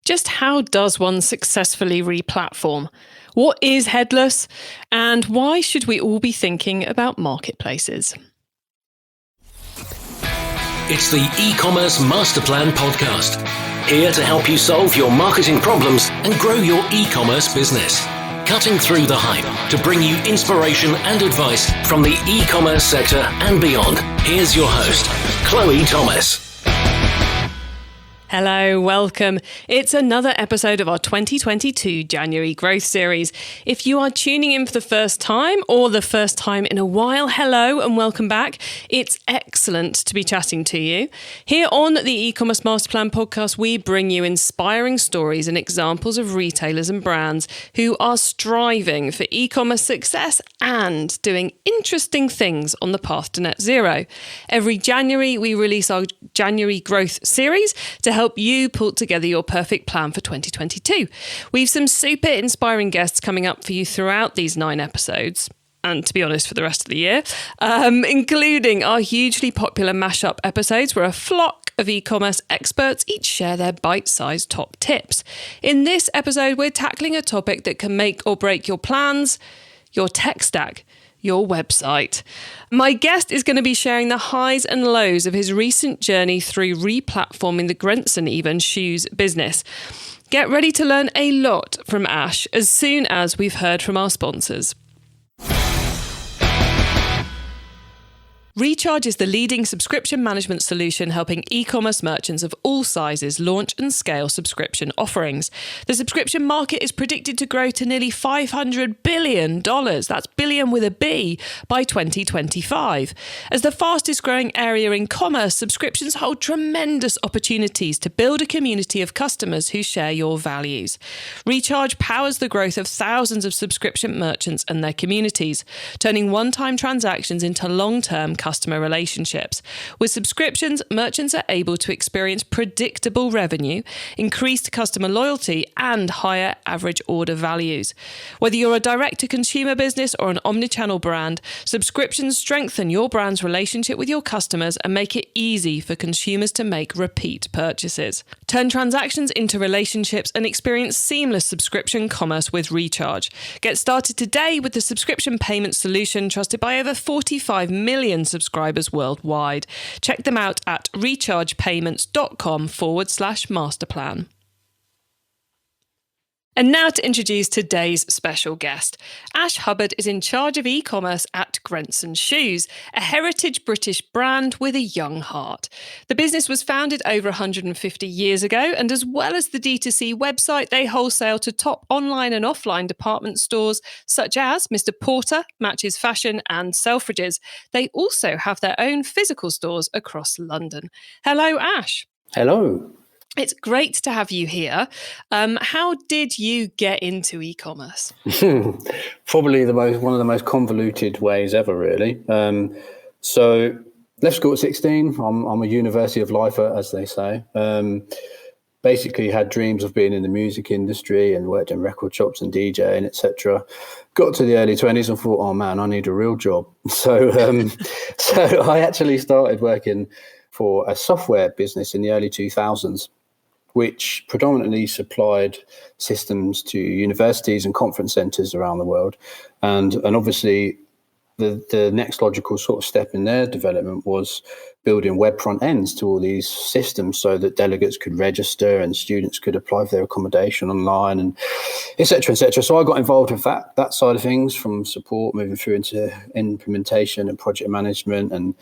Just how does one successfully replatform? What is headless? And why should we all be thinking about marketplaces? It's the e-commerce master plan podcast. Here to help you solve your marketing problems and grow your e-commerce business. Cutting through the hype to bring you inspiration and advice from the e-commerce sector and beyond. Here's your host, Chloe Thomas. Hello, welcome. It's another episode of our 2022 January Growth Series. If you are tuning in for the first time or the first time in a while, hello and welcome back. It's excellent to be chatting to you. Here on the e-commerce master plan podcast, we bring you inspiring stories and examples of retailers and brands who are striving for e-commerce success and doing interesting things on the path to net zero. Every January, we release our January Growth Series to help you pull together your perfect plan for 2022. We've some super inspiring guests coming up for you throughout these 9 episodes. And to be honest, for the rest of the year, including our hugely popular mashup episodes where a flock of e-commerce experts each share their bite-sized top tips. In this episode, we're tackling a topic that can make or break your plans, your tech stack, your website. My guest is going to be sharing the highs and lows of his recent journey through replatforming the Grenson Shoes business. Get ready to learn a lot from Ash as soon as we've heard from our sponsors. Recharge is the leading subscription management solution helping e-commerce merchants of all sizes launch and scale subscription offerings. The subscription market is predicted to grow to nearly $500 billion, that's billion with a B, by 2025. As the fastest growing area in commerce, subscriptions hold tremendous opportunities to build a community of customers who share your values. Recharge powers the growth of thousands of subscription merchants and their communities, turning one-time transactions into long-term customer relationships. With subscriptions, merchants are able to experience predictable revenue, increased customer loyalty, and higher average order values. Whether you're a direct-to-consumer business or an omnichannel brand, subscriptions strengthen your brand's relationship with your customers and make it easy for consumers to make repeat purchases. Turn transactions into relationships and experience seamless subscription commerce with Recharge. Get started today with the subscription payment solution trusted by over 45 million subscribers worldwide. Check them out at rechargepayments.com/masterplan. And now to introduce today's special guest. Ash Hubbard is in charge of e-commerce at Grenson Shoes, a heritage British brand with a young heart. The business was founded over 150 years ago, and as well as the D2C website, they wholesale to top online and offline department stores such as Mr. Porter, Matches Fashion and Selfridges. They also have their own physical stores across London. Hello, Ash. Hello. It's great to have you here. How did you get into e-commerce? Probably one of the most convoluted ways ever, really. So left school at 16. I'm a university of life, as they say. Basically had dreams of being in the music industry and worked in record shops and DJing, etc. Got to the early 20s and thought, oh man, I need a real job. So I actually started working for a software business in the early 2000s, which predominantly supplied systems to universities and conference centres around the world. And obviously the next logical sort of step in their development was building web front ends to all these systems so that delegates could register and students could apply for their accommodation online and et cetera, et cetera. So I got involved with that side of things, from support moving through into implementation and project management, and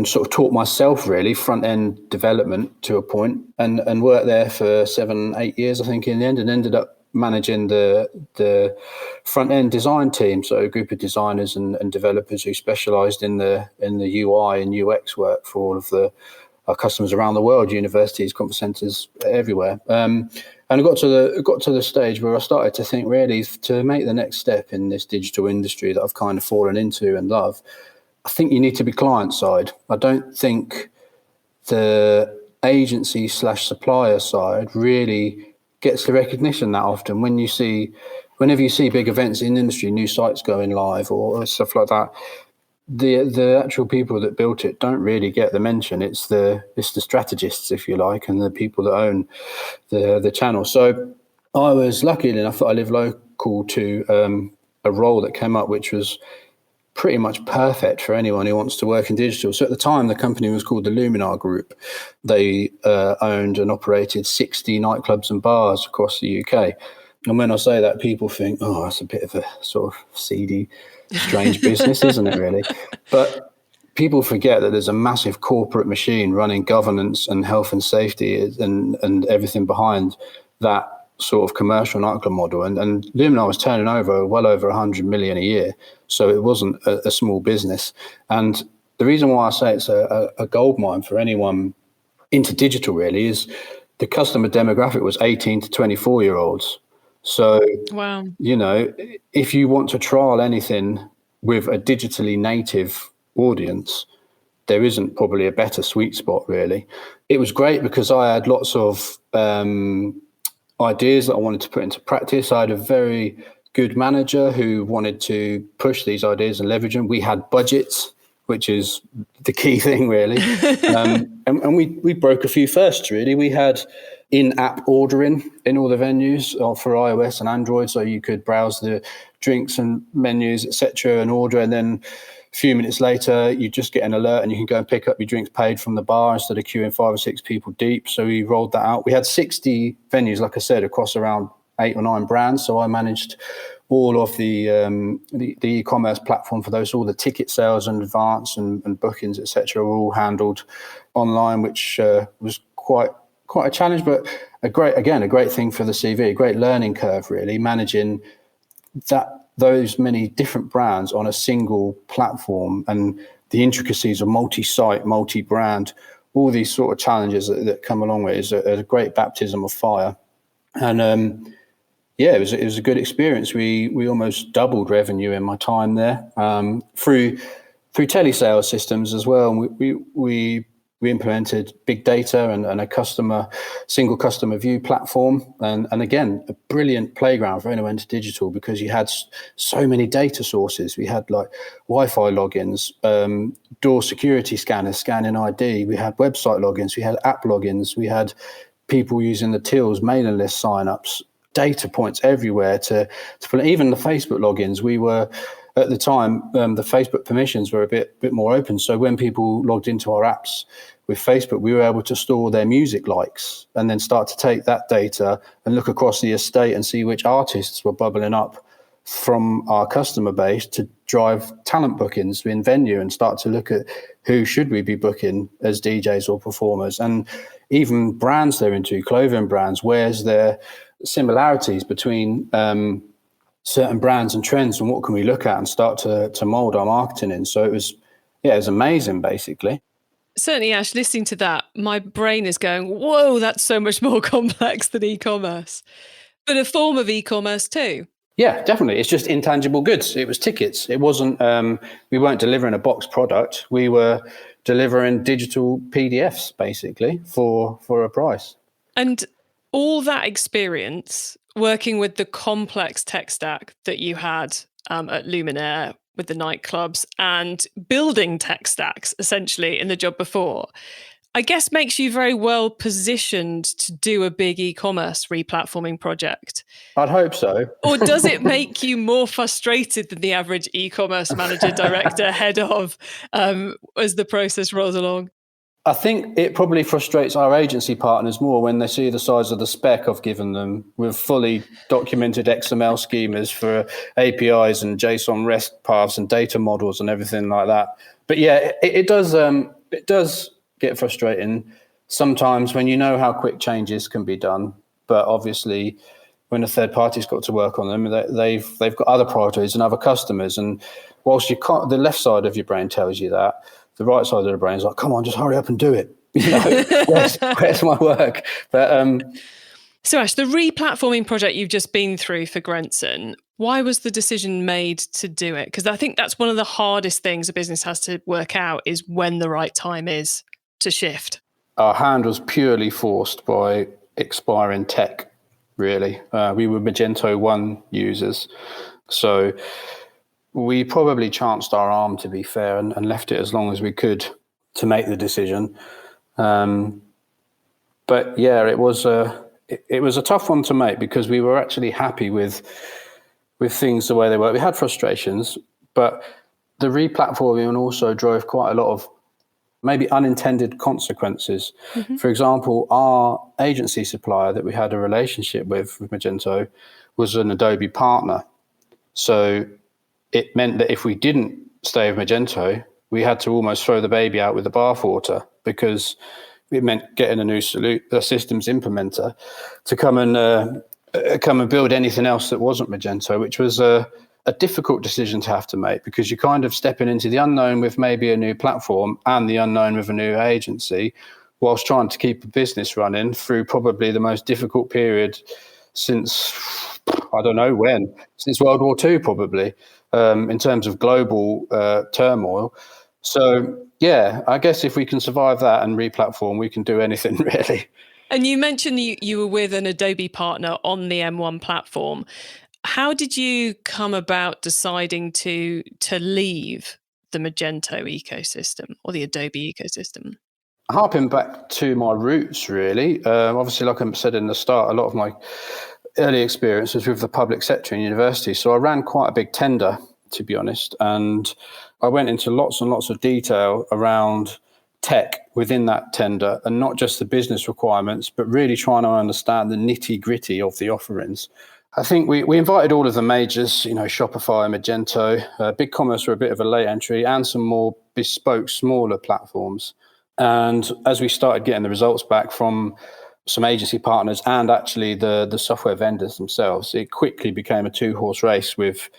sort of taught myself really front end development to a point, and worked there for 7-8 years, I think, in the end, and ended up managing the front end design team, so a group of designers and developers who specialised in the UI and UX work for all of our customers around the world, universities, conference centres, everywhere. And I got to the stage where I started to think, really, to make the next step in this digital industry that I've kind of fallen into and love, I think you need to be client side. I don't think the agency / supplier side really gets the recognition that often. Whenever you see big events in the industry, new sites going live or stuff like that, the actual people that built it don't really get the mention. It's the strategists, if you like, and the people that own the channel. So I was lucky enough that I live local to a role that came up, which was pretty much perfect for anyone who wants to work in digital. So at the time, the company was called the Luminar Group. They owned and operated 60 nightclubs and bars across the UK. And when I say that, people think, oh, that's a bit of a sort of seedy, strange business, isn't it, really? But people forget that there's a massive corporate machine running governance and health and safety and everything behind that sort of commercial nightclub model. And Luminar was turning over well over 100 million a year. So it wasn't a small business. And the reason why I say it's a goldmine for anyone into digital really is the customer demographic was 18 to 24-year-olds. So, wow. You know, if you want to trial anything with a digitally native audience, there isn't probably a better sweet spot, really. It was great because I had lots of ideas that I wanted to put into practice. I had a very good manager who wanted to push these ideas and leverage them. We had budgets, which is the key thing, really. And we broke a few firsts, really. We had in-app ordering in all the venues for iOS and Android, so you could browse the drinks and menus, etc., and order, and then a few minutes later you just get an alert and you can go and pick up your drinks paid from the bar instead of queuing 5 or 6 people deep. So we rolled that out. We had 60 venues, like I said, across around 8 or 9 brands. So I managed all of the e-commerce platform for those. All the ticket sales and advance and bookings, etc., were all handled online, which was quite a challenge, but a great thing for the CV, a great learning curve, really, managing those many different brands on a single platform and the intricacies of multi-site, multi-brand, all these sort of challenges that come along with it is a great baptism of fire. And it was a good experience. We almost doubled revenue in my time there through telesales systems as well. And we implemented big data and a single customer view platform. And again, a brilliant playground for anyone into digital because you had so many data sources. We had like Wi-Fi logins, door security scanners, scanning ID. We had website logins. We had app logins. We had people using the tills, mailing list signups, data points everywhere to put even the Facebook logins. We were at the time, the Facebook permissions were a bit more open. So when people logged into our apps with Facebook, we were able to store their music likes and then start to take that data and look across the estate and see which artists were bubbling up from our customer base to drive talent bookings in venue and start to look at who should we be booking as DJs or performers. And even brands they're into, clothing brands, where's their similarities between certain brands and trends, and what can we look at and start to mold our marketing in. So it was amazing, basically. Certainly, Ash, listening to that, my brain is going, whoa, that's so much more complex than e-commerce, but a form of e-commerce too. Yeah, definitely. It's just intangible goods. It was tickets. It wasn't, we weren't delivering a box product. We were delivering digital PDFs, basically, for a price. And all that experience working with the complex tech stack that you had at Luminaire with the nightclubs and building tech stacks essentially in the job before, I guess makes you very well positioned to do a big e-commerce replatforming project. I'd hope so. Or does it make you more frustrated than the average e-commerce manager, director, head of as the process rolls along? I think it probably frustrates our agency partners more when they see the size of the spec I've given them with fully documented XML schemas for APIs and JSON REST paths and data models and everything like that. But yeah, it does get frustrating sometimes when you know how quick changes can be done. But obviously, when a third party's got to work on them, they've got other priorities and other customers. And whilst you can't, the left side of your brain tells you that, the right side of the brain is like, come on, just hurry up and do it. You know, where's my work? But so Ash, the replatforming project you've just been through for Grenson, why was the decision made to do it? Because I think that's one of the hardest things a business has to work out is when the right time is to shift. Our hand was purely forced by expiring tech, really. We were Magento 1 users. So we probably chanced our arm, to be fair, and left it as long as we could to make the decision. But yeah, it was a tough one to make because we were actually happy with things the way they were. We had frustrations, but the replatforming also drove quite a lot of maybe unintended consequences. Mm-hmm. For example, our agency supplier that we had a relationship with Magento, was an Adobe partner. So it meant that if we didn't stay with Magento, we had to almost throw the baby out with the bathwater, because it meant getting a new systems implementer to come and build anything else that wasn't Magento, which was a difficult decision to have to make, because you're kind of stepping into the unknown with maybe a new platform and the unknown with a new agency, whilst trying to keep a business running through probably the most difficult period since, I don't know when, since World War II probably, in terms of global turmoil. So yeah, I guess if we can survive that and replatform, we can do anything really. And you mentioned you were with an Adobe partner on the M1 platform. How did you come about deciding to leave the Magento ecosystem or the Adobe ecosystem? Harping back to my roots, really. Obviously, like I said in the start, a lot of my early experience was with the public sector in university. So I ran quite a big tender, to be honest. And I went into lots and lots of detail around tech within that tender, and not just the business requirements, but really trying to understand the nitty gritty of the offerings. I think we invited all of the majors, Shopify, Magento, BigCommerce were a bit of a late entry, and some more bespoke, smaller platforms. And as we started getting the results back from some agency partners and actually the software vendors themselves, it quickly became a two-horse race with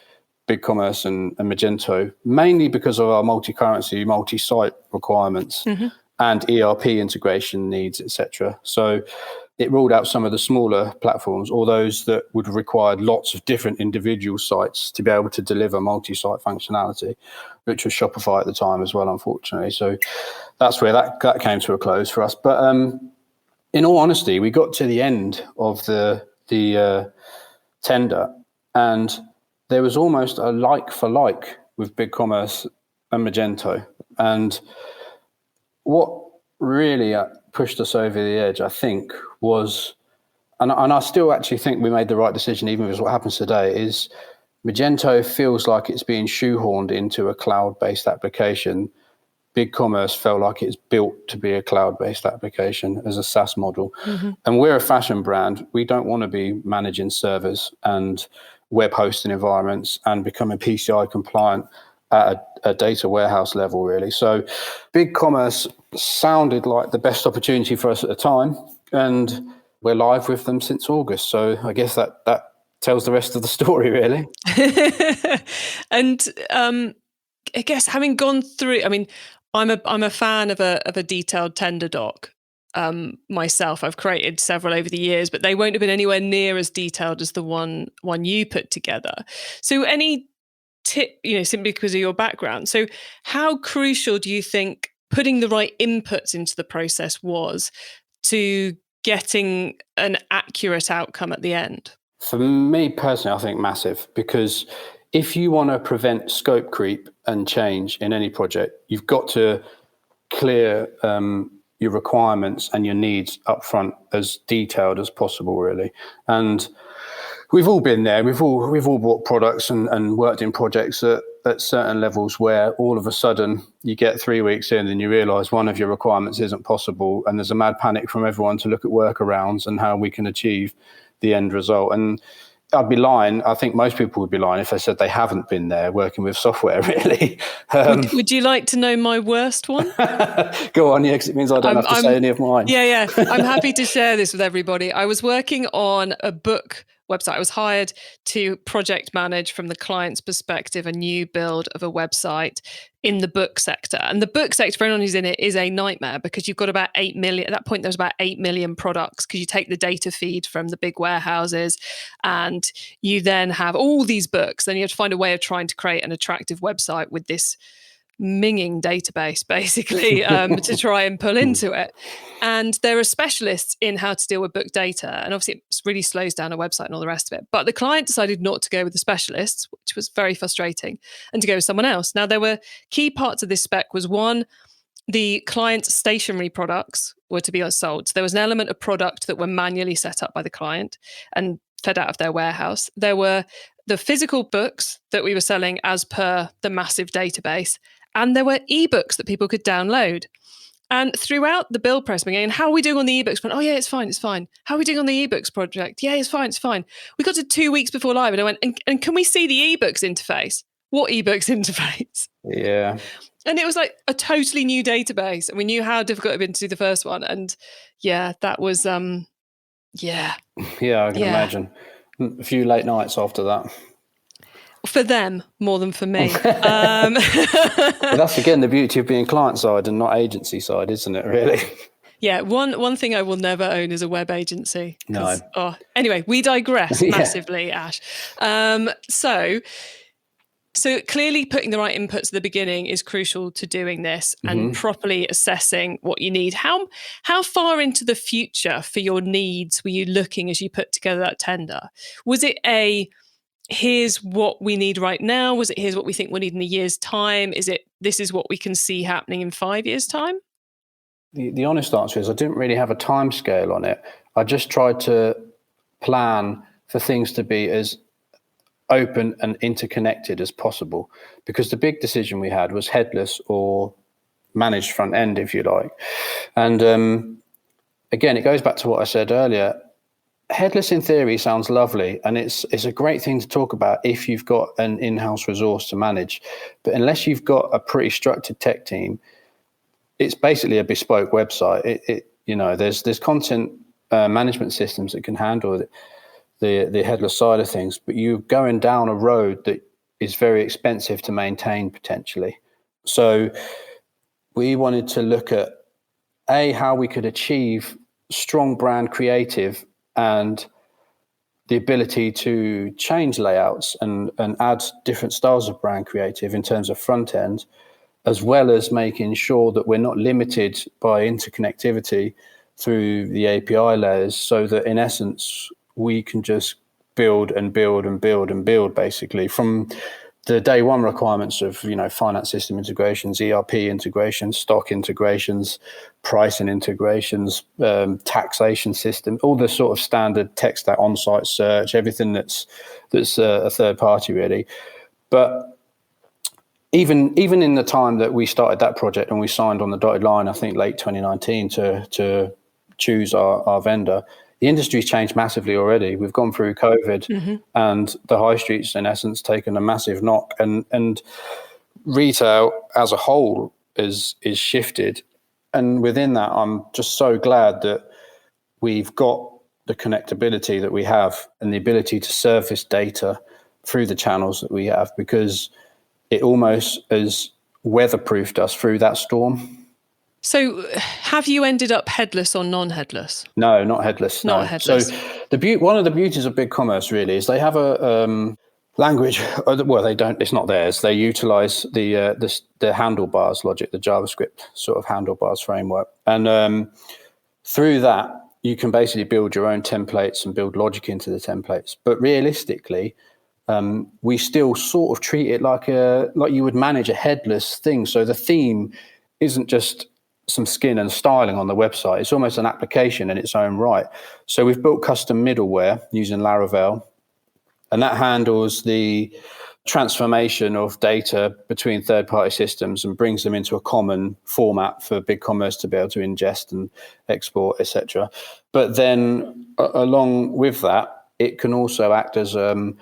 BigCommerce and Magento, mainly because of our multi-currency, multi-site requirements, mm-hmm. and ERP integration needs, etc. So it ruled out some of the smaller platforms, or those that would have required lots of different individual sites to be able to deliver multi-site functionality, which was Shopify at the time as well, unfortunately. So that's where that came to a close for us. But in all honesty, we got to the end of the tender, and there was almost a like for like with BigCommerce and Magento. And what really pushed us over the edge, I think, was, and I still actually think we made the right decision, even with what happens today, is Magento feels like it's being shoehorned into a cloud-based application. BigCommerce felt like it's built to be a cloud-based application as a SaaS model. Mm-hmm. And we're a fashion brand. We don't want to be managing servers and web hosting environments and becoming PCI compliant at a data warehouse level, really. So BigCommerce sounded like the best opportunity for us at the time, and we're live with them since August. So I guess that tells the rest of the story, really. And I guess having gone through, I mean, I'm a fan of a detailed tender doc. Myself, I've created several over the years, but they won't have been anywhere near as detailed as the one you put together. So any tip, simply because of your background. So how crucial do you think putting the right inputs into the process was to getting an accurate outcome at the end? For me personally, I think massive, because if you want to prevent scope creep and change in any project, you've got to clear your requirements and your needs up front as detailed as possible, really. And we've all been there. We've all bought products and worked in projects at certain levels where all of a sudden you get 3 weeks in and you realise one of your requirements isn't possible, and there's a mad panic from everyone to look at workarounds and how we can achieve the end result. And I'd be lying. I think most people would be lying if they said they haven't been there working with software, really. Would you like to know my worst one? Go on, yeah, because it means I don't have to say any of mine. Yeah. I'm happy to share this with everybody. I was working on a book website. I was hired to project manage, from the client's perspective, a new build of a website in the book sector. And the book sector, for anyone who's in it, is a nightmare, because you've got about 8 million. At that point, there's about 8 million products, because you take the data feed from the big warehouses and you then have all these books. Then you have to find a way of trying to create an attractive website with this minging database, basically, to try and pull into it. And there are specialists in how to deal with book data. And obviously, it really slows down a website and all the rest of it. But the client decided not to go with the specialists, which was very frustrating, and to go with someone else. Now, there were key parts of this spec was one, the client's stationery products were to be sold. So there was an element of product that were manually set up by the client and fed out of their warehouse. There were the physical books that we were selling as per the massive database. And there were ebooks that people could download. And throughout the build process, we're going, how are we doing on the ebooks? Oh, yeah, it's fine. How are we doing on the ebooks project? Yeah, it's fine. We got to 2 weeks before live and I went, and can we see the ebooks interface? What ebooks interface? Yeah. And it was like a totally new database. And we knew how difficult it had been to do the first one. And yeah, that was, yeah. Yeah, I can imagine. A few late nights after that. For them, more than for me. But that's, again, the beauty of being client side and not agency side, isn't it, really? Yeah, one thing I will never own is a web agency. No. Anyway, we digress massively, Ash. So clearly putting the right inputs at the beginning is crucial to doing this and properly assessing what you need. How far into the future for your needs were you looking as you put together that tender? Was it here's what we need right now? Was it here's what we think we'll need in a year's time? Is it this is what we can see happening in 5 years' time? The honest answer is I didn't really have a time scale on it. I just tried to plan for things to be as open and interconnected as possible, because the big decision we had was headless or managed front end, if you like. And again, it goes back to what I said earlier. Headless in theory sounds lovely, and it's a great thing to talk about if you've got an in-house resource to manage. But unless you've got a pretty structured tech team, it's basically a bespoke website. There's content management systems that can handle the headless side of things, but you're going down a road that is very expensive to maintain potentially. So we wanted to look at how we could achieve strong brand creative and the ability to change layouts and add different styles of brand creative in terms of front end, as well as making sure that we're not limited by interconnectivity through the API layers, so that in essence, we can just build and build and build and build, basically, from the day one requirements of, finance system integrations, ERP integrations, stock integrations, pricing integrations, taxation system, all the sort of standard tech stack, on-site search, everything that's a third party, really. But even in the time that we started that project and we signed on the dotted line, I think late 2019 to choose our vendor, the industry's changed massively already. We've gone through COVID and the high street's in essence taken a massive knock, and retail as a whole is shifted. And within that, I'm just so glad that we've got the connectability that we have and the ability to surface data through the channels that we have, because it almost has weatherproofed us through that storm. So have you ended up headless or non-headless? No, not headless. Not headless. So one of the beauties of BigCommerce really is they have a language. Well, they don't. It's not theirs. They utilize the handlebars logic, the JavaScript sort of handlebars framework, and through that you can basically build your own templates and build logic into the templates. But realistically, we still sort of treat it like you would manage a headless thing. So the theme isn't just some skin and styling on the website. It's almost an application in its own right. So we've built custom middleware using Laravel, and that handles the transformation of data between third-party systems and brings them into a common format for BigCommerce to be able to ingest and export, etc. But then along with that, it can also act as a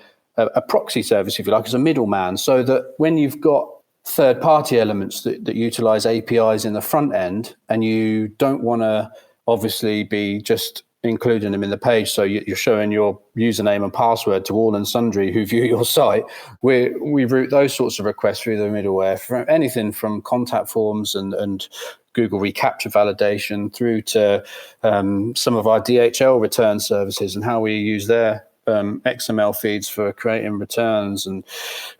proxy service, if you like, as a middleman, so that when you've got third-party elements that utilize APIs in the front end, and you don't want to obviously be just including them in the page, so you're showing your username and password to all and sundry who view your site, we route those sorts of requests through the middleware, for anything from contact forms and Google reCAPTCHA validation through to some of our DHL return services and how we use their XML feeds for creating returns and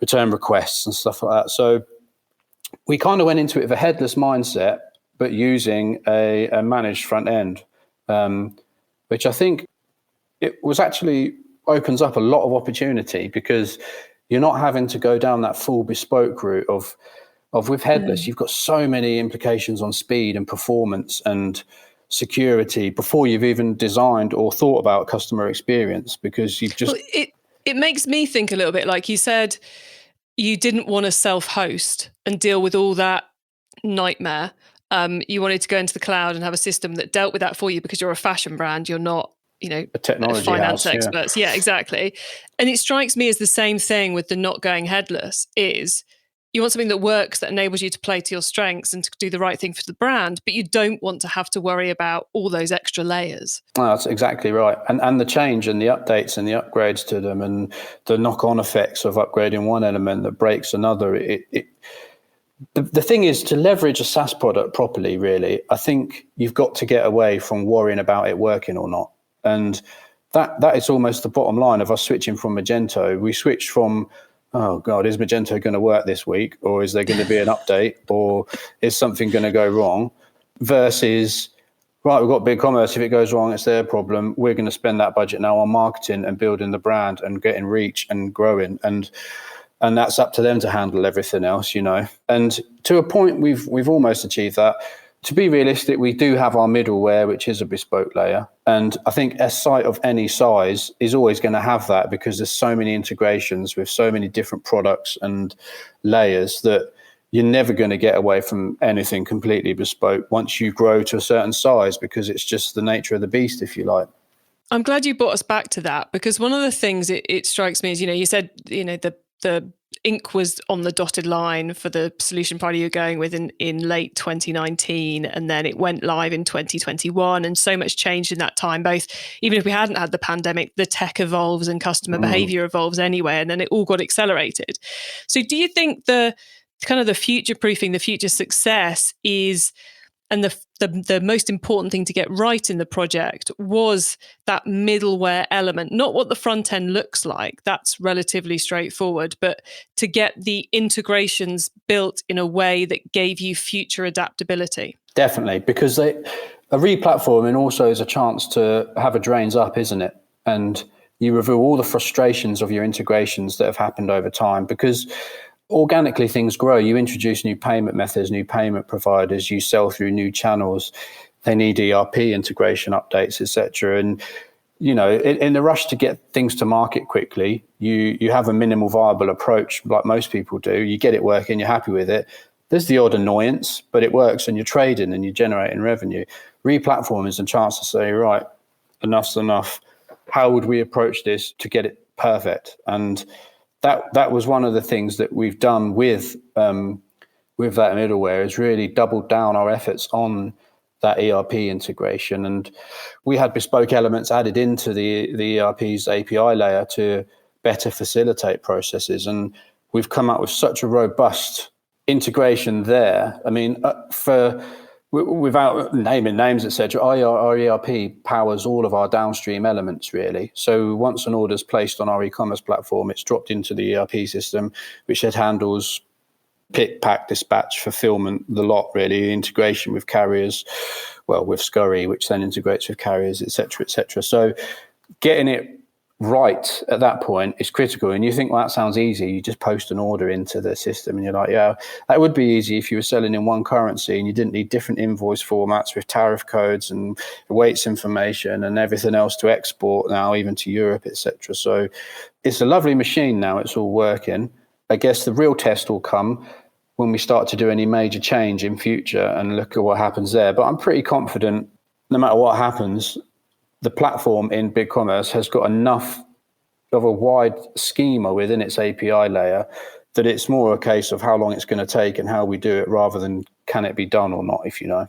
return requests and stuff like that. So we kind of went into it with a headless mindset, but using a managed front end, which I think it was actually opens up a lot of opportunity, because you're not having to go down that full bespoke route of with headless. You've got so many implications on speed and performance and security before you've even designed or thought about customer experience, because you've just... Well, it makes me think a little bit, like you said, you didn't want to self-host and deal with all that nightmare. You wanted to go into the cloud and have a system that dealt with that for you, because you're a fashion brand. You're not, a technology finance house, experts. Yeah, exactly. And it strikes me as the same thing with the not going headless is you want something that works, that enables you to play to your strengths and to do the right thing for the brand, but you don't want to have to worry about all those extra layers. Oh, that's exactly right. And the change and the updates and the upgrades to them and the knock-on effects of upgrading one element that breaks another. The thing is, to leverage a SaaS product properly, really, I think you've got to get away from worrying about it working or not. And that is almost the bottom line of us switching from Magento. We switched from, oh God, is Magento going to work this week? Or is there going to be an update? Or is something going to go wrong? Versus, right, we've got BigCommerce. If it goes wrong, it's their problem. We're going to spend that budget now on marketing and building the brand and getting reach and growing. And that's up to them to handle everything else, And to a point, we've almost achieved that. To be realistic, we do have our middleware, which is a bespoke layer. And I think a site of any size is always going to have that, because there's so many integrations with so many different products and layers that you're never going to get away from anything completely bespoke once you grow to a certain size, because it's just the nature of the beast, if you like. I'm glad you brought us back to that, because one of the things it strikes me is, you said, the ink was on the dotted line for the solution provider you're going with in late 2019, and then it went live in 2021, and so much changed in that time. Both, even if we hadn't had the pandemic, the tech evolves and customer behavior evolves anyway, and then it all got accelerated. So do you think the kind of the future proofing, the future success is, and the most important thing to get right in the project was that middleware element, not what the front end looks like, that's relatively straightforward, but to get the integrations built in a way that gave you future adaptability? Definitely, because a replatforming also is a chance to have a drains up, isn't it? And you reveal all the frustrations of your integrations that have happened over time, because organically things grow. You introduce new payment methods, new payment providers, you sell through new channels. They need ERP integration updates, etc. And in the rush to get things to market quickly, you have a minimal viable approach, like most people do. You get it working, you're happy with it. There's the odd annoyance, but it works, and you're trading and you're generating revenue. Replatform is a chance to say, right, enough's enough. How would we approach this to get it perfect? And that was one of the things that we've done with that middleware, is really doubled down our efforts on that ERP integration. And we had bespoke elements added into the ERP's API layer to better facilitate processes. And we've come up with such a robust integration there. I mean, without naming names, etc., our ERP powers all of our downstream elements, really. So once an order is placed on our e-commerce platform, it's dropped into the ERP system, which then handles pick, pack, dispatch, fulfillment, the lot, really, integration with carriers, with Scurry, which then integrates with carriers, etc., etc. So getting it right at that point is critical. And you think, well, that sounds easy. You just post an order into the system and you're like, yeah, that would be easy if you were selling in one currency and you didn't need different invoice formats with tariff codes and weights information and everything else to export now, even to Europe, etc. So it's a lovely machine now. It's all working. I guess the real test will come when we start to do any major change in future and look at what happens there. But I'm pretty confident no matter what happens, the platform in BigCommerce has got enough of a wide schema within its API layer that it's more a case of how long it's going to take and how we do it rather than can it be done or not, if you know.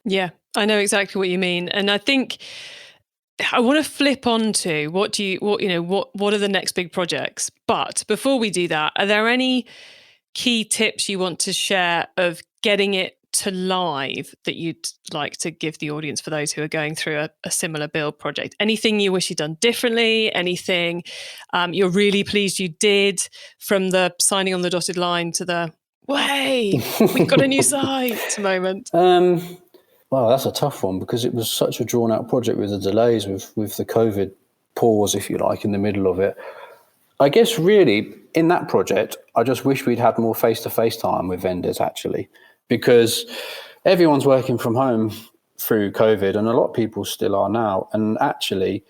Yeah, I know exactly what you mean. And I think I want to flip on to what are the next big projects? But before we do that, are there any key tips you want to share of getting it to live that you'd like to give the audience for those who are going through a similar build project? Anything you wish you'd done differently? Anything you're really pleased you did, from the signing on the dotted line to the way, we've got a new site moment? Well, that's a tough one because it was such a drawn out project with the delays, with the COVID pause, if you like, in the middle of it. I guess really in that project, I just wish we'd had more face-to-face time with vendors actually, because everyone's working from home through COVID and a lot of people still are now. And actually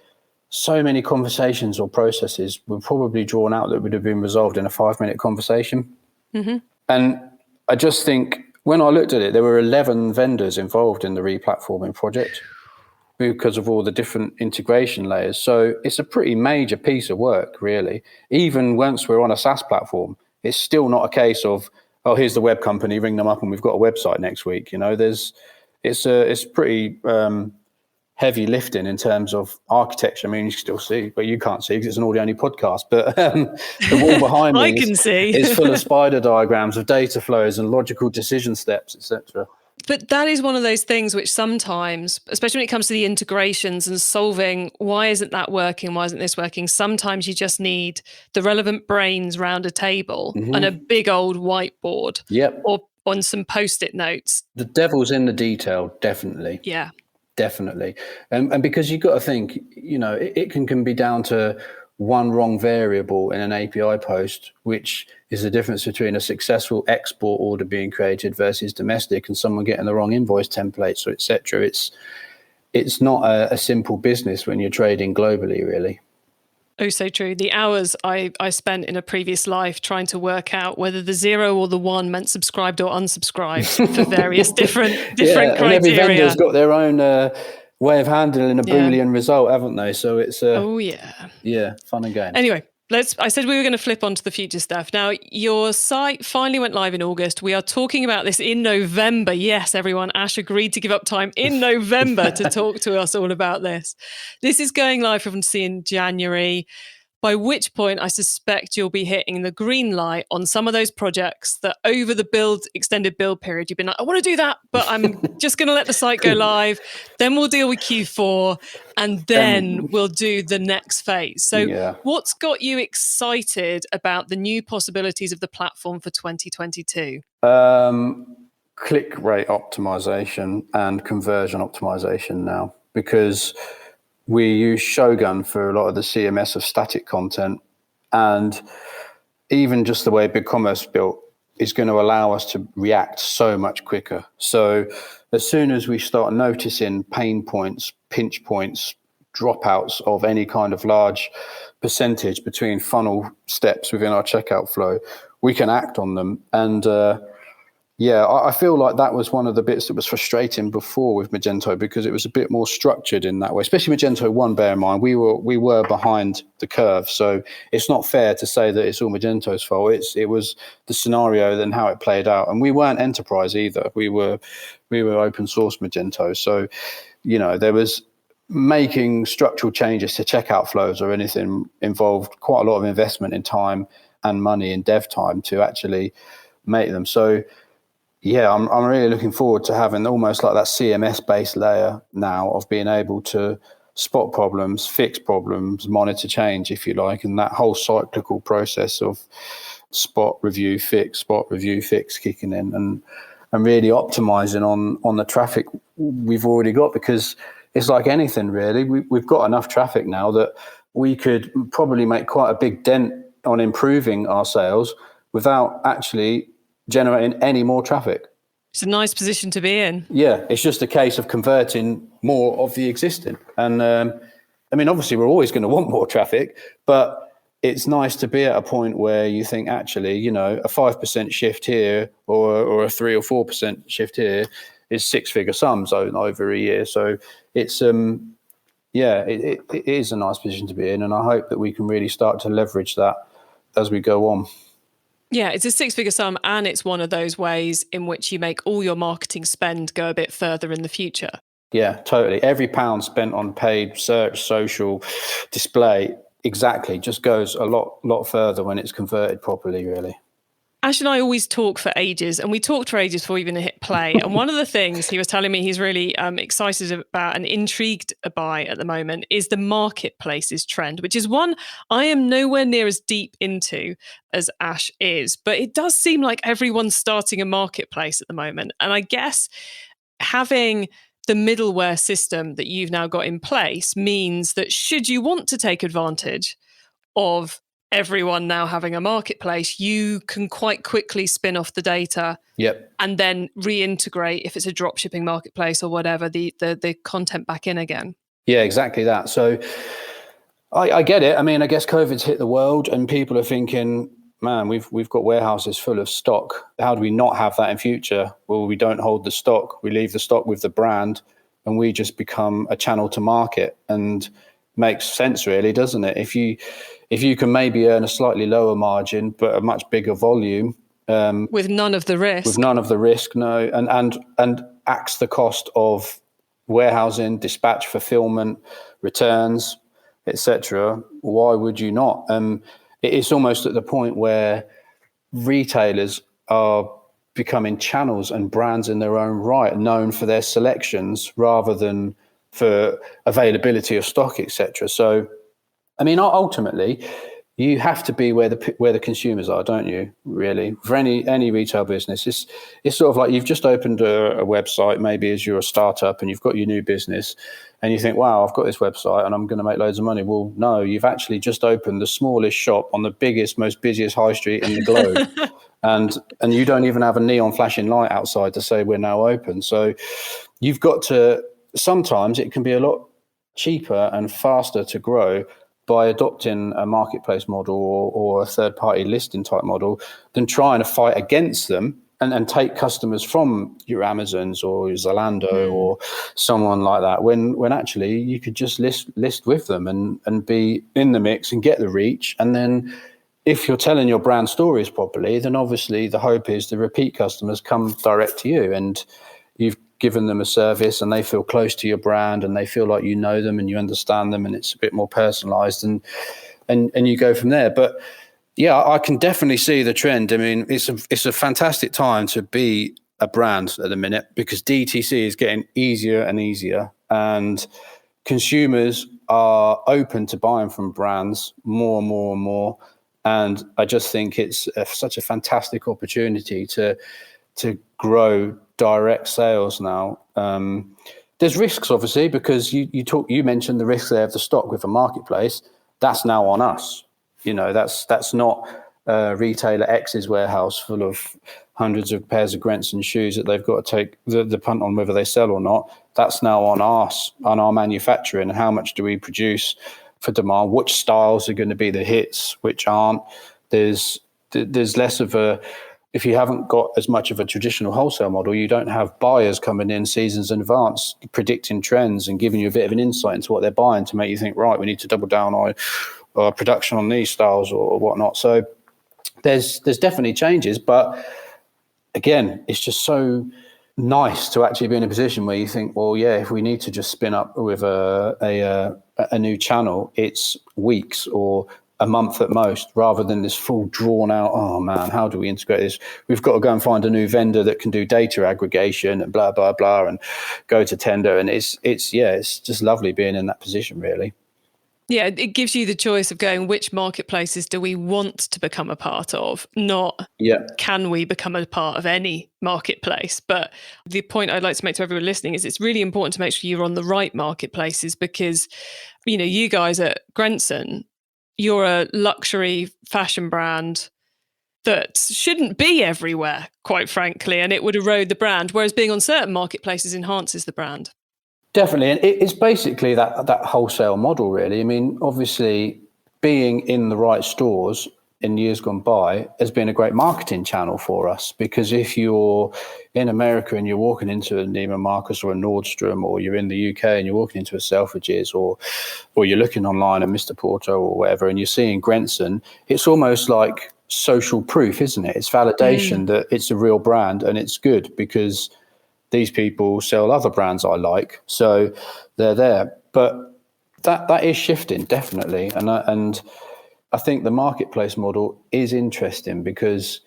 so many conversations or processes were probably drawn out that would have been resolved in a 5-minute conversation. Mm-hmm. And I just think when I looked at it, there were 11 vendors involved in the replatforming project because of all the different integration layers. So it's a pretty major piece of work, really. Even once we're on a SaaS platform, it's still not a case of, oh, here's the web company, ring them up and we've got a website next week. You know, it's pretty heavy lifting in terms of architecture. I mean, you can still see, but you can't see because it's an audio-only podcast. But the wall behind me is full of spider diagrams of data flows and logical decision steps, etc. But that is one of those things which sometimes, especially when it comes to the integrations and solving, why isn't that working? Why isn't this working? Sometimes you just need the relevant brains round a table and a big old whiteboard or on some Post-it notes. The devil's in the detail, definitely. Yeah. Definitely. And because you've got to think, you know, it can be down to one wrong variable in an API post, which is the difference between a successful export order being created versus domestic and someone getting the wrong invoice templates, or etc. It's not a simple business when you're trading globally, really. Oh, so true. The hours I spent in a previous life trying to work out whether the 0 or the 1 meant subscribed or unsubscribed for various different criteria. And every vendor's got their own way of handling a Boolean result, haven't they? So it's fun and games. Anyway, I said we were going to flip onto the future stuff. Now, your site finally went live in August. We are talking about this in November. Yes, everyone, Ash agreed to give up time in November to talk to us all about this. This is going live for everyone to see in January, by which point I suspect you'll be hitting the green light on some of those projects that over the extended build period, you've been like, I want to do that, but I'm just going to let the site go live. Then we'll deal with Q4 and then we'll do the next phase. So what's got you excited about the new possibilities of the platform for 2022? Click rate optimization and conversion optimization now, because we use Shogun for a lot of the CMS of static content, and even just the way BigCommerce built is going to allow us to react so much quicker. So as soon as we start noticing pain points, pinch points, dropouts of any kind of large percentage between funnel steps within our checkout flow, we can act on them. And I feel like that was one of the bits that was frustrating before with Magento, because it was a bit more structured in that way, especially Magento 1, bear in mind, we were behind the curve. So it's not fair to say that it's all Magento's fault. It was the scenario and how it played out. And we weren't enterprise either. We were open source Magento. So, you know, there was making structural changes to checkout flows or anything involved quite a lot of investment in time and money and dev time to actually make them. So, yeah, I'm really looking forward to having almost like that CMS-based layer now of being able to spot problems, fix problems, monitor change, if you like, and that whole cyclical process of spot, review, fix kicking in and really optimizing on the traffic we've already got, because it's like anything, really. We've got enough traffic now that we could probably make quite a big dent on improving our sales without actually generating any more traffic. It's a nice position to be in. Yeah, it's just a case of converting more of the existing. And I mean, obviously, we're always going to want more traffic, but it's nice to be at a point where you think, actually, you know, a 5% shift here or a 3 or 4% shift here is 6-figure sums over a year. So it's it is a nice position to be in, and I hope that we can really start to leverage that as we go on. Yeah, it's a 6-figure sum, and it's one of those ways in which you make all your marketing spend go a bit further in the future. Yeah, totally. Every pound spent on paid search, social, display, exactly, just goes a lot further when it's converted properly, really. Ash and I always talk for ages, and we talked for ages before we even hit play. And one of the things he was telling me he's really excited about and intrigued by at the moment is the marketplaces trend, which is one I am nowhere near as deep into as Ash is. But it does seem like everyone's starting a marketplace at the moment. And I guess having the middleware system that you've now got in place means that should you want to take advantage of everyone now having a marketplace, you can quite quickly spin off the data and then reintegrate, if it's a drop shipping marketplace or whatever, the content back in again. Yeah, exactly that. So I get it. I mean, I guess COVID's hit the world and people are thinking, man, we've got warehouses full of stock. How do we not have that in future? Well, we don't hold the stock. We leave the stock with the brand and we just become a channel to market. And makes sense, really, doesn't it? If you can maybe earn a slightly lower margin but a much bigger volume, with none of the risk, no, and axe the cost of warehousing, dispatch, fulfillment, returns, etc. Why would you not? It's almost at the point where retailers are becoming channels and brands in their own right, known for their selections rather than for availability of stock, etc. So, I mean, ultimately, you have to be where the consumers are, don't you? Really, for any retail business, it's sort of like you've just opened a website, maybe as you're a startup and you've got your new business, and you think, wow, I've got this website and I'm going to make loads of money. Well, no, you've actually just opened the smallest shop on the biggest, most busiest high street in the globe, and you don't even have a neon flashing light outside to say we're now open. So, you've got to. Sometimes it can be a lot cheaper and faster to grow by adopting a marketplace model or a third-party listing type model than trying to fight against them and take customers from your Amazons or your Zalando or someone like that, when actually you could just list with them and be in the mix and get the reach. And then if you're telling your brand stories properly, then obviously the hope is the repeat customers come direct to you and you've given them a service and they feel close to your brand and they feel like you know them and you understand them and it's a bit more personalized and you go from there. But yeah, I can definitely see the trend. I mean, it's a fantastic time to be a brand at the minute because DTC is getting easier and easier and consumers are open to buying from brands more and more and more. And I just think it's such a fantastic opportunity to grow direct sales now. There's risks, obviously, because you mentioned the risks there of the stock with a marketplace. That's now on us. You know, that's not retailer X's warehouse full of hundreds of pairs of Grenson shoes that they've got to take the punt on whether they sell or not. That's now on us, on our manufacturing. How much do we produce for demand? Which styles are going to be the hits, which aren't? There's less of a. If you haven't got as much of a traditional wholesale model, you don't have buyers coming in seasons in advance, predicting trends and giving you a bit of an insight into what they're buying to make you think, right, we need to double down on our production on these styles or whatnot. So there's definitely changes, but again, it's just so nice to actually be in a position where you think, well, yeah, if we need to just spin up with a new channel, it's weeks or a month at most, rather than this full drawn out, oh man, how do we integrate this? We've got to go and find a new vendor that can do data aggregation and blah, blah, blah, and go to tender. And it's just lovely being in that position, really. Yeah, it gives you the choice of going, which marketplaces do we want to become a part of? Not can we become a part of any marketplace? But the point I'd like to make to everyone listening is it's really important to make sure you're on the right marketplaces because, you know, you guys at Grenson, you're a luxury fashion brand that shouldn't be everywhere, quite frankly, and it would erode the brand, whereas being on certain marketplaces enhances the brand. Definitely. And it's basically that wholesale model, really. I mean, obviously, being in the right stores in years gone by has been a great marketing channel for us, because if you're in America and you're walking into a Neiman Marcus or a Nordstrom, or you're in the UK and you're walking into a Selfridges, or you're looking online at Mr. Porter or whatever, and you're seeing Grenson, it's almost like social proof, isn't it? It's validation that it's a real brand and it's good because these people sell other brands I like, so they're there. But that is shifting, definitely. And I think the marketplace model is interesting because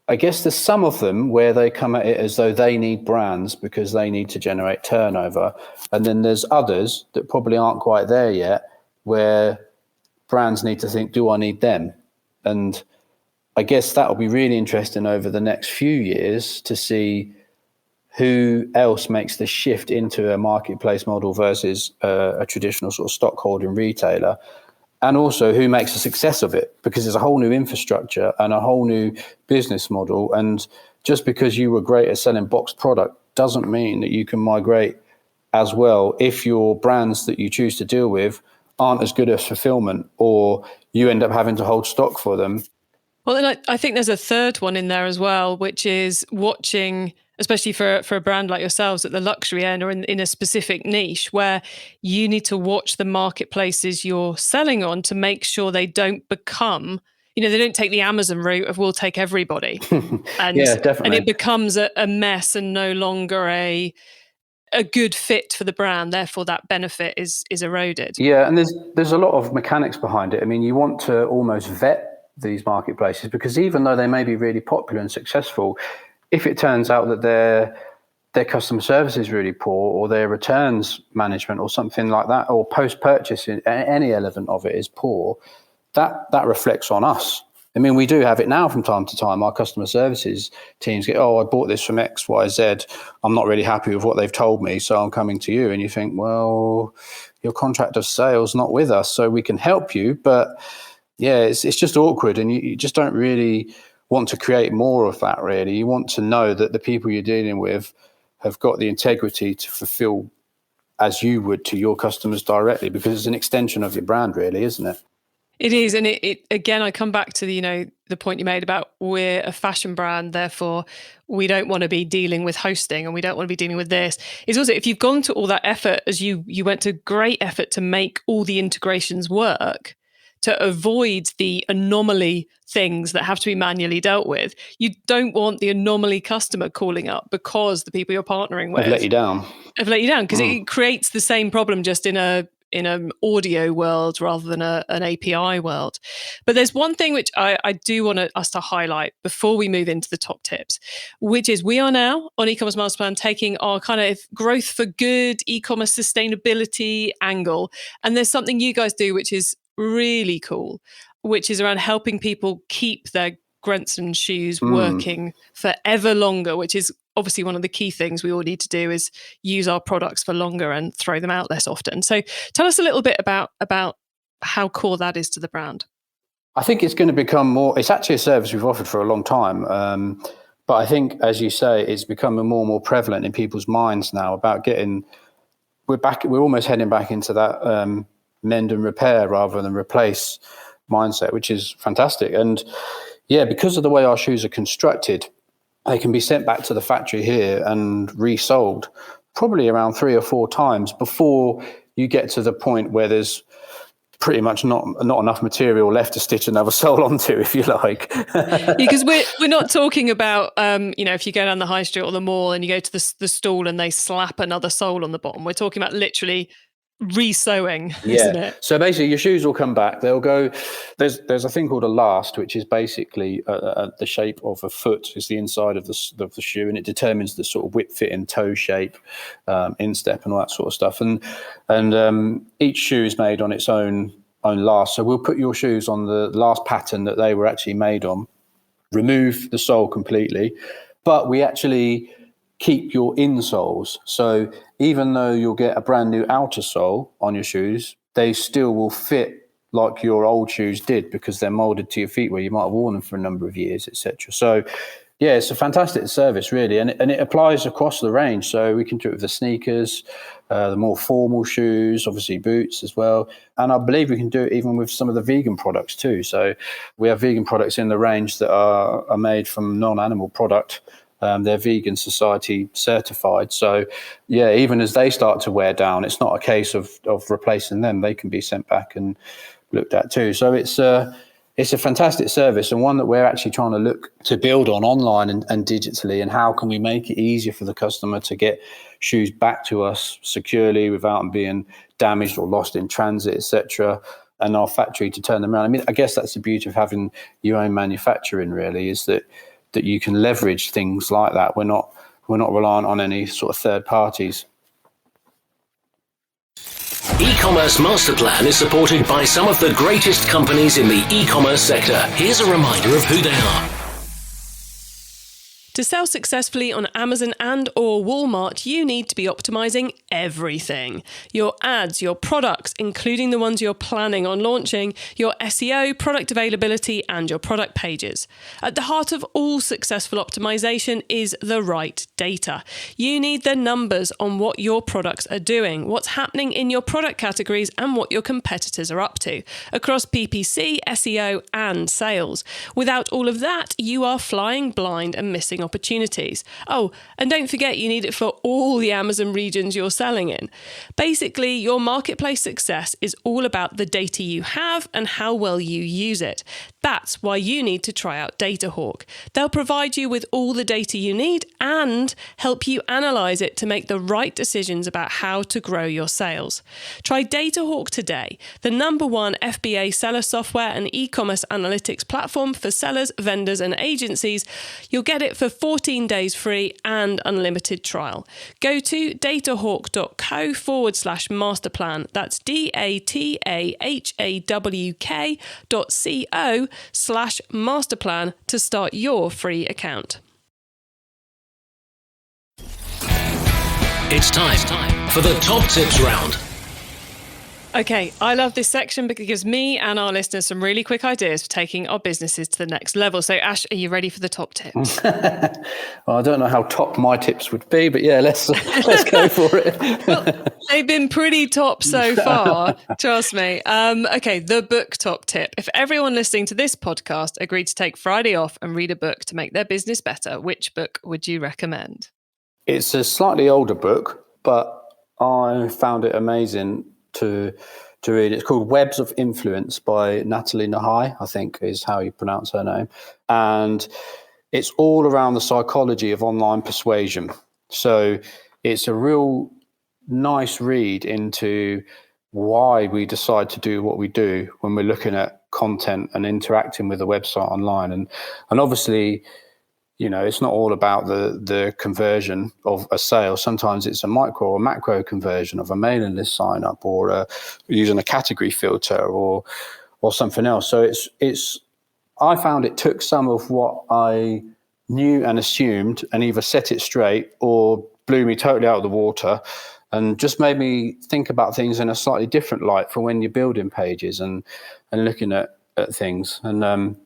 I guess there's some of them where they come at it as though they need brands because they need to generate turnover. And then there's others that probably aren't quite there yet, where brands need to think, do I need them? And I guess that'll be really interesting over the next few years to see who else makes the shift into a marketplace model versus a traditional sort of stockholding retailer. And also who makes a success of it, because there's a whole new infrastructure and a whole new business model. And just because you were great at selling boxed product doesn't mean that you can migrate as well if your brands that you choose to deal with aren't as good as fulfillment, or you end up having to hold stock for them. Well, and I think there's a third one in there as well, which is watching, especially for a brand like yourselves at the luxury end or in a specific niche, where you need to watch the marketplaces you're selling on to make sure they don't become, they don't take the Amazon route of we'll take everybody. And, yeah, definitely. And it becomes a mess and no longer a good fit for the brand. Therefore, that benefit is eroded. Yeah, and there's a lot of mechanics behind it. I mean, you want to almost vet these marketplaces, because even though they may be really popular and successful, if it turns out that their customer service is really poor, or their returns management or something like that, or post-purchase, any element of it is poor, that reflects on us. I mean, we do have it now from time to time. Our customer services teams get, I bought this from X, Y, Z. I'm not really happy with what they've told me, so I'm coming to you. And you think, well, your contract of sale's not with us, so we can help you. But yeah, it's just awkward, and you just don't really want to create more of that, really. You want to know that the people you're dealing with have got the integrity to fulfill as you would to your customers directly, because it's an extension of your brand, really, isn't it? It is. And it again, I come back to the point you made about we're a fashion brand, therefore we don't want to be dealing with hosting and we don't want to be dealing with this. It's also, if you've gone to all that effort, as you went to great effort to make all the integrations work, to avoid the anomaly things that have to be manually dealt with, you don't want the anomaly customer calling up because the people you're partnering with have let you down, because it creates the same problem, just in an audio world rather than an API world. But there's one thing which I do want us to highlight before we move into the top tips, which is we are now on e-commerce master plan taking our kind of growth for good e-commerce sustainability angle. And there's something you guys do which is really cool, which is around helping people keep their Grenson shoes working forever longer, which is obviously one of the key things we all need to do, is use our products for longer and throw them out less often. So tell us a little bit about how core that is to the brand. I think it's going to become more, it's actually a service we've offered for a long time. But I think, as you say, it's becoming more and more prevalent in people's minds now about we're almost heading back into that mend and repair rather than replace mindset, which is fantastic. And yeah, because of the way our shoes are constructed, they can be sent back to the factory here and resold probably around 3 or 4 times before you get to the point where there's pretty much not enough material left to stitch another sole onto, if you like. Because we're not talking about if you go down the high street or the mall and you go to the stall and they slap another sole on the bottom. We're talking about literally re-sewing, isn't it? So basically your shoes will come back. They'll go, there's a thing called a last, which is basically the shape of a foot is the inside of the shoe, and it determines the sort of width, fit and toe shape, instep and all that sort of stuff. And each shoe is made on its own last. So we'll put your shoes on the last pattern that they were actually made on, remove the sole completely, but we actually keep your insoles. So even though you'll get a brand new outer sole on your shoes, they still will fit like your old shoes did, because they're molded to your feet where you might have worn them for a number of years, etc. So yeah, it's a fantastic service, really, and it applies across the range. So we can do it with the sneakers, the more formal shoes, obviously boots as well, and I believe we can do it even with some of the vegan products too. So we have vegan products in the range that are made from non-animal product. They're Vegan Society certified. So yeah, even as they start to wear down, it's not a case of replacing them. They can be sent back and looked at too. So it's a fantastic service, and one that we're actually trying to look to build on online and digitally. And how can we make it easier for the customer to get shoes back to us securely without them being damaged or lost in transit, etc., and our factory to turn them around. I mean, I guess that's the beauty of having your own manufacturing, really, is that that you can leverage things like that. We're not reliant on any sort of third parties. E-commerce Master Plan is supported by some of the greatest companies in the e-commerce sector. Here's a reminder of who they are. To sell successfully on Amazon and or Walmart, you need to be optimizing everything. Your ads, your products, including the ones you're planning on launching, your SEO, product availability, and your product pages. At the heart of all successful optimization is the right data. You need the numbers on what your products are doing, what's happening in your product categories, and what your competitors are up to, across PPC, SEO, and sales. Without all of that, you are flying blind and missing opportunities. Oh, and don't forget you need it for all the Amazon regions you're selling in. Basically, your marketplace success is all about the data you have and how well you use it. That's why you need to try out DataHawk. They'll provide you with all the data you need and help you analyze it to make the right decisions about how to grow your sales. Try DataHawk today, the #1 FBA seller software and e-commerce analytics platform for sellers, vendors, and agencies. You'll get it for 14 days free and unlimited trial. Go to datahawk.co/masterplan. That's datahawk.co/masterplan to start your free account. It's time for the top tips round. Okay, I love this section because it gives me and our listeners some really quick ideas for taking our businesses to the next level. So Ash, are you ready for the top tips? Well, I don't know how top my tips would be, but yeah, let's go for it. Well, they've been pretty top so far, trust me. Okay, the book top tip. If everyone listening to this podcast agreed to take Friday off and read a book to make their business better, which book would you recommend? It's a slightly older book, but I found it amazing to read. It's called Webs of Influence by Natalie Nahai, I think is how you pronounce her name. And it's all around the psychology of online persuasion. So it's a real nice read into why we decide to do what we do when we're looking at content and interacting with the website online. And obviously, you know, it's not all about the conversion of a sale. Sometimes it's a micro or macro conversion of a mailing list sign up, or using a category filter or something else. So it's I found it took some of what I knew and assumed and either set it straight or blew me totally out of the water, and just made me think about things in a slightly different light for when you're building pages and looking at things. And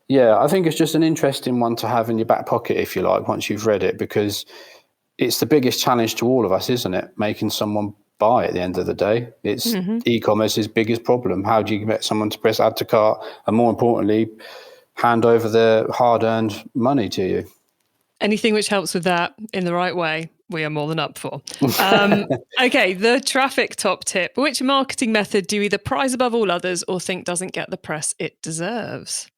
yeah, I think it's just an interesting one to have in your back pocket, if you like, once you've read it, because it's the biggest challenge to all of us, isn't it? Making someone buy at the end of the day. It's e-commerce's biggest problem. How do you get someone to press add to cart and, more importantly, hand over their hard-earned money to you? Anything which helps with that in the right way, we are more than up for. Okay, the traffic top tip. Which marketing method do you either prize above all others or think doesn't get the press it deserves?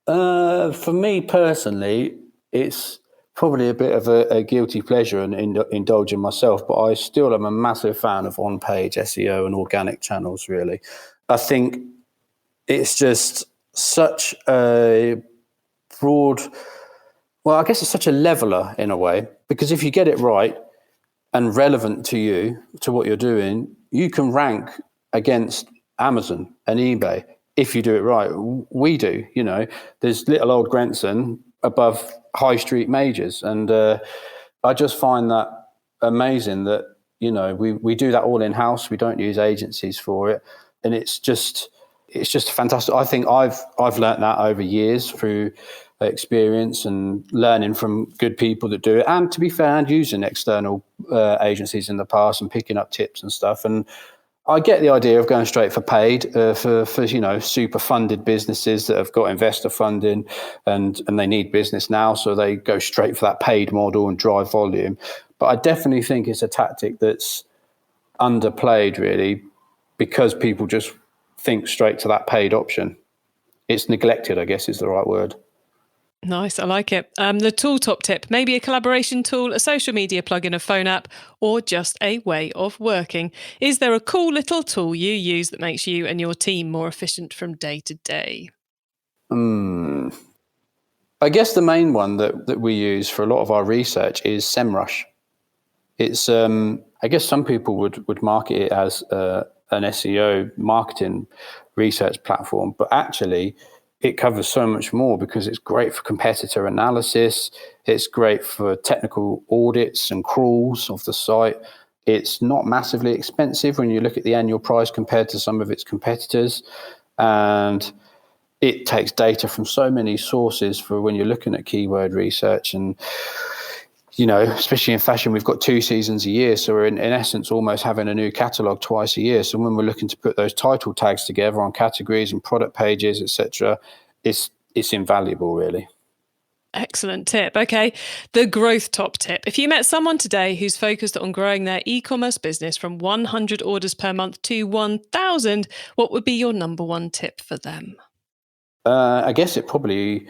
For me personally, it's probably a bit of a guilty pleasure and indulging myself, but I still am a massive fan of on-page SEO and organic channels, really. I think it's just such a broad, well, I guess it's such a leveler in a way, because if you get it right and relevant to you, to what you're doing, you can rank against Amazon and eBay. If you do it right. We do, you know, there's little old Grenson above high street majors. And I just find that amazing that, you know, we do that all in-house. We don't use agencies for it. And it's just fantastic. I think I've learned that over years through experience and learning from good people that do it. And to be fair, and using external agencies in the past and picking up tips and stuff. And I get the idea of going straight for paid for you know, super funded businesses that have got investor funding and they need business now, so they go straight for that paid model and drive volume. But I definitely think it's a tactic that's underplayed, really, because people just think straight to that paid option. It's neglected, I guess is the right word. Nice, I like it. The tool top tip, maybe a collaboration tool, a social media plugin, a phone app, or just a way of working. Is there a cool little tool you use that makes you and your team more efficient from day to day? I I guess the main one that we use for a lot of our research is SEMrush. It's I guess some people would market it as an SEO marketing research platform, but actually it covers so much more because it's great for competitor analysis. It's great for technical audits and crawls of the site. It's not massively expensive when you look at the annual price compared to some of its competitors. And it takes data from so many sources for when you're looking at keyword research. And, you know, especially in fashion, we've got 2 seasons a year. So we're in essence almost having a new catalog twice a year. So when we're looking to put those title tags together on categories and product pages, etc., it's invaluable, really. Excellent tip. Okay. The growth top tip. If you met someone today who's focused on growing their e-commerce business from 100 orders per month to 1,000, what would be your number one tip for them? I guess it probably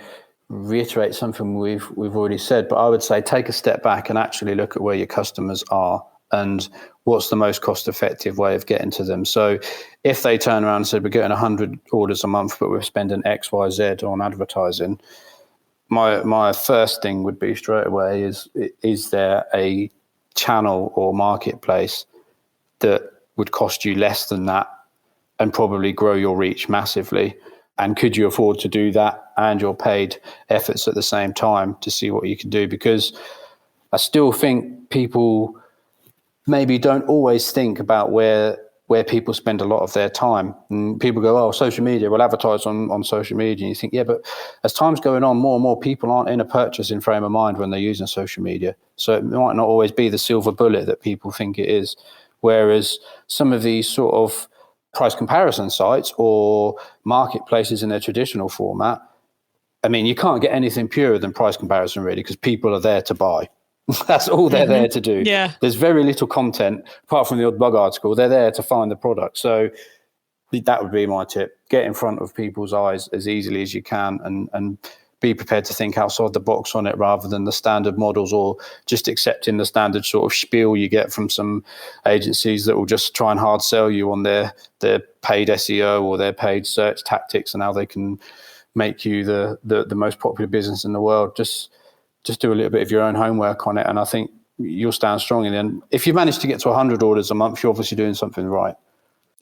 reiterates something we've already said, but I would say take a step back and actually look at where your customers are and what's the most cost-effective way of getting to them. So if they turn around and said, we're getting 100 orders a month, but we're spending X, Y, Z on advertising, my first thing would be straight away is there a channel or marketplace that would cost you less than that and probably grow your reach massively? And could you afford to do that and your paid efforts at the same time to see what you can do? Because I still think people maybe don't always think about where people spend a lot of their time. And people go, oh, social media, we'll advertise on social media. And you think, yeah, but as time's going on, more and more people aren't in a purchasing frame of mind when they're using social media. So it might not always be the silver bullet that people think it is. Whereas some of these sort of price comparison sites or marketplaces in their traditional format, I mean, you can't get anything purer than price comparison, really, because people are there to buy. That's all they're there to do. Yeah. There's very little content apart from the odd blog article. They're there to find the product. So that would be my tip. Get in front of people's eyes as easily as you can and be prepared to think outside the box on it rather than the standard models or just accepting the standard sort of spiel you get from some agencies that will just try and hard sell you on their paid SEO or their paid search tactics and how they can make you the most popular business in the world. Just do a little bit of your own homework on it, and I think you'll stand strong in the end. If you manage to get to 100 orders a month, you're obviously doing something right.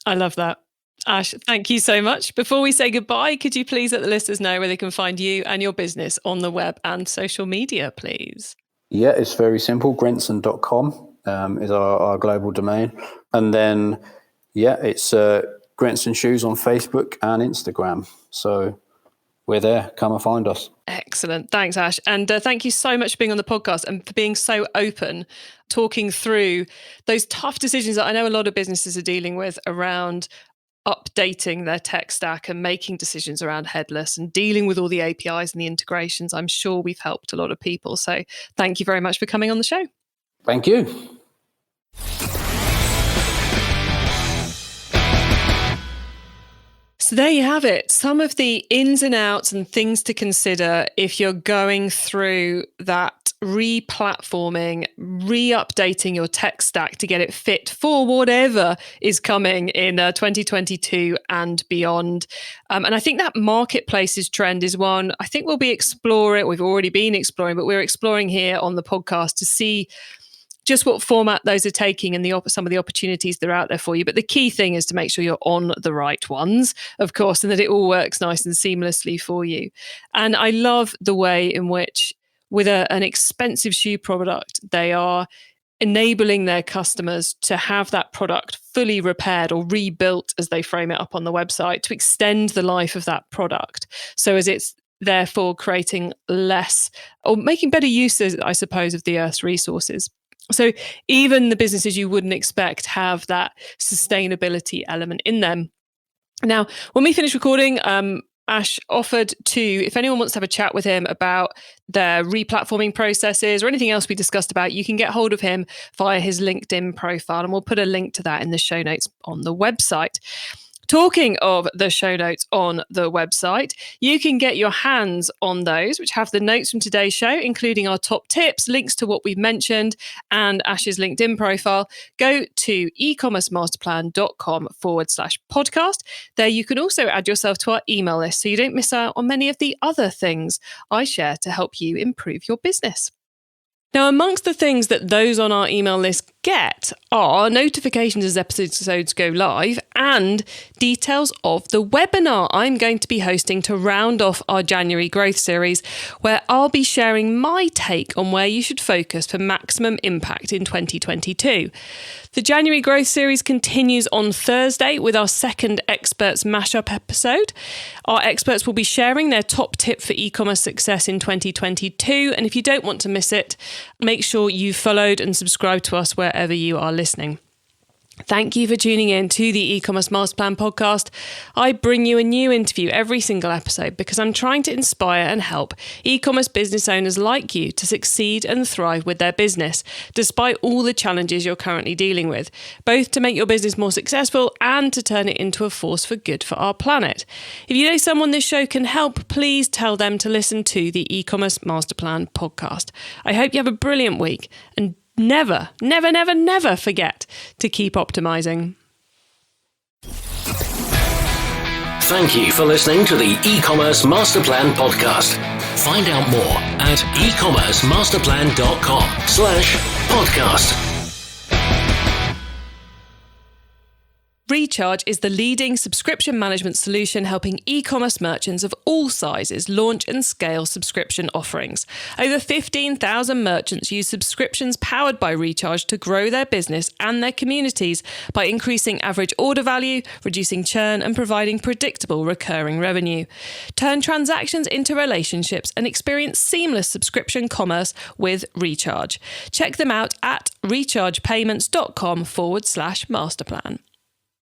I love that. Ash, thank you so much. Before we say goodbye, could you please let the listeners know where they can find you and your business on the web and social media, please? Yeah, it's very simple. Grenson.com is our global domain. And then, yeah, it's Grenson Shoes on Facebook and Instagram. So we're there. Come and find us. Excellent. Thanks, Ash. And thank you so much for being on the podcast and for being so open, talking through those tough decisions that I know a lot of businesses are dealing with around updating their tech stack and making decisions around headless and dealing with all the APIs and the integrations. I'm sure we've helped a lot of people. So thank you very much for coming on the show. Thank you. So there you have it. Some of the ins and outs and things to consider if you're going through that re-platforming, re-updating your tech stack to get it fit for whatever is coming in 2022 and beyond. And I think that marketplaces trend is one I think we'll be exploring. We've already been exploring, but we're exploring here on the podcast to see just what format those are taking and some of the opportunities that are out there for you. But the key thing is to make sure you're on the right ones, of course, and that it all works nice and seamlessly for you. And I love the way in which, with an expensive shoe product, they are enabling their customers to have that product fully repaired or rebuilt, as they frame it up on the website, to extend the life of that product. So as it's therefore creating less or making better use, I suppose, of the Earth's resources. So even the businesses you wouldn't expect have that sustainability element in them. Now, when we finish recording, Ash offered to, if anyone wants to have a chat with him about their replatforming processes or anything else we discussed about, you can get hold of him via his LinkedIn profile. And we'll put a link to that in the show notes on the website. Talking of the show notes on the website, you can get your hands on those, which have the notes from today's show, including our top tips, links to what we've mentioned, and Ash's LinkedIn profile. Go to ecommercemasterplan.com/podcast. There you can also add yourself to our email list so you don't miss out on many of the other things I share to help you improve your business. Now, amongst the things that those on our email list get are notifications as episodes go live and details of the webinar I'm going to be hosting to round off our January growth series, where I'll be sharing my take on where you should focus for maximum impact in 2022. The January growth series continues on Thursday with our second experts mashup episode. Our experts will be sharing their top tip for e-commerce success in 2022. And if you don't want to miss it, make sure you followed and subscribed to us wherever you are listening. Thank you for tuning in to the E-commerce Master Plan podcast. I bring you a new interview every single episode because I'm trying to inspire and help e-commerce business owners like you to succeed and thrive with their business, despite all the challenges you're currently dealing with, both to make your business more successful and to turn it into a force for good for our planet. If you know someone this show can help, please tell them to listen to the E-commerce Master Plan podcast. I hope you have a brilliant week and never forget to keep optimizing. Thank you for listening to the E-commerce Master Plan podcast. Find out more at ecommercemasterplan.com/podcast. Recharge is the leading subscription management solution helping e-commerce merchants of all sizes launch and scale subscription offerings. Over 15,000 merchants use subscriptions powered by Recharge to grow their business and their communities by increasing average order value, reducing churn, and providing predictable recurring revenue. Turn transactions into relationships and experience seamless subscription commerce with Recharge. Check them out at rechargepayments.com/masterplan.